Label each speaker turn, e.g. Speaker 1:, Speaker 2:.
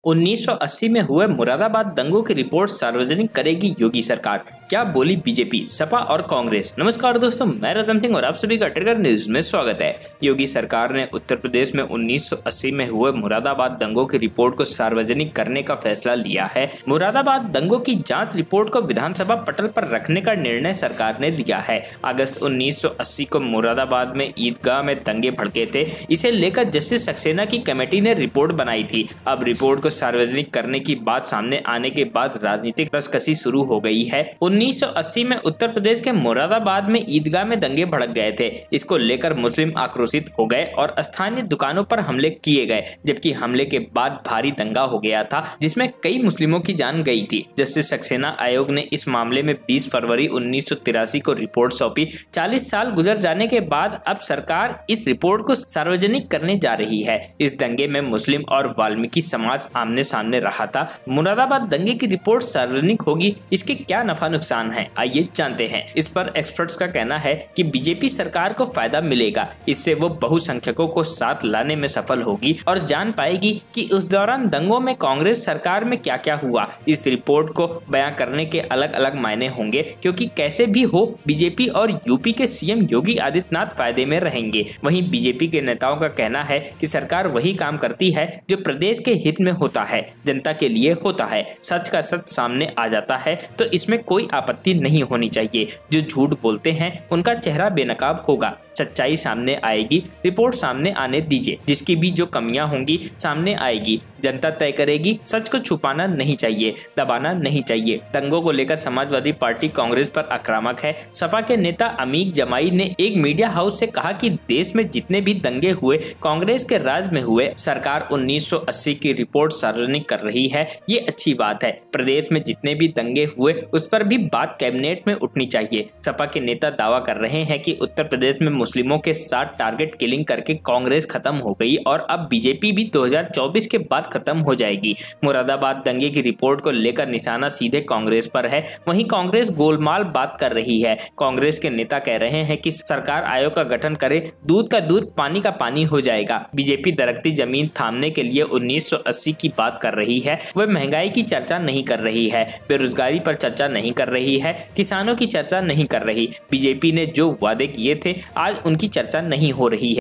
Speaker 1: 1980 में हुए मुरादाबाद दंगों की रिपोर्ट सार्वजनिक करेगी योगी सरकार, क्या बोली बीजेपी, सपा और कांग्रेस। नमस्कार दोस्तों, मैं रतन सिंह और आप सभी का ट्रिगर न्यूज में स्वागत है। योगी सरकार ने उत्तर प्रदेश में 1980 में हुए मुरादाबाद दंगों की रिपोर्ट को सार्वजनिक करने का फैसला लिया है। मुरादाबाद दंगों की जांच रिपोर्ट को विधानसभा पटल पर रखने का निर्णय सरकार ने लिया है। अगस्त 1980 को मुरादाबाद में ईदगाह में दंगे भड़के थे। इसे लेकर जस्टिस सक्सेना की कमेटी ने रिपोर्ट बनाई थी। अब रिपोर्ट सार्वजनिक करने की बात सामने आने के बाद राजनीतिक रस्साकसी शुरू हो गई है। 1980 में उत्तर प्रदेश के मुरादाबाद में ईदगाह में दंगे भड़क गए थे। इसको लेकर मुस्लिम आक्रोशित हो गए और स्थानीय दुकानों पर हमले किए गए, जबकि हमले के बाद भारी दंगा हो गया था जिसमें कई मुस्लिमों की जान गई थी। जस्टिस सक्सेना आयोग ने इस मामले में 20 फरवरी 1983 को रिपोर्ट सौंपी। 40 साल गुजर जाने के बाद अब सरकार इस रिपोर्ट को सार्वजनिक करने जा रही है। इस दंगे में मुस्लिम और वाल्मीकि समाज आमने सामने रहा था। मुरादाबाद दंगे की रिपोर्ट सार्वजनिक होगी, इसके क्या नफा नुकसान है, आइए जानते हैं। इस पर एक्सपर्ट्स का कहना है कि बीजेपी सरकार को फायदा मिलेगा। इससे वो बहुसंख्यकों को साथ लाने में सफल होगी और जान पाएगी कि उस दौरान दंगों में कांग्रेस सरकार में क्या क्या हुआ। इस रिपोर्ट को बयां करने के अलग अलग मायने होंगे, क्योंकि कैसे भी हो बीजेपी और यूपी के सीएम योगी आदित्यनाथ फायदे में रहेंगे। वहीं बीजेपी के नेताओं का कहना है कि सरकार वही काम करती है जो प्रदेश के हित में होता है, जनता के लिए होता है। सच का सच सामने आ जाता है तो इसमें कोई आपत्ति नहीं होनी चाहिए। जो झूठ बोलते हैं उनका चेहरा बेनकाब होगा, सच्चाई सामने आएगी। रिपोर्ट सामने आने दीजिए, जिसकी भी जो कमियां होंगी सामने आएगी। जनता तय करेगी। सच को छुपाना नहीं चाहिए, दबाना नहीं चाहिए। दंगों को लेकर समाजवादी पार्टी कांग्रेस पर आक्रामक है। सपा के नेता अमीक जमाई ने एक मीडिया हाउस से कहा कि देश में जितने भी दंगे हुए कांग्रेस के राज में हुए। सरकार 1980 की रिपोर्ट सार्वजनिक कर रही है, ये अच्छी बात है। प्रदेश में जितने भी दंगे हुए उस पर भी बात कैबिनेट में उठनी चाहिए। सपा के नेता दावा कर रहे हैं कि उत्तर प्रदेश में मुस्लिमों के साथ टारगेट किलिंग करके कांग्रेस खत्म हो गई और अब बीजेपी भी 2024 के बाद खत्म हो जाएगी। मुरादाबाद दंगे की रिपोर्ट को लेकर निशाना सीधे कांग्रेस पर है। वहीं कांग्रेस गोलमाल बात कर रही है। कांग्रेस के नेता कह रहे हैं कि सरकार आयोग का गठन करे, दूध का दूध पानी का पानी हो जाएगा। बीजेपी दरकती जमीन थामने के लिए 1980 की बात कर रही है। वह महंगाई की चर्चा नहीं कर रही है, बेरोजगारी पर चर्चा नहीं कर रही है, किसानों की चर्चा नहीं कर रही। बीजेपी ने जो वादे किए थे आज उनकी चर्चा नहीं हो रही है।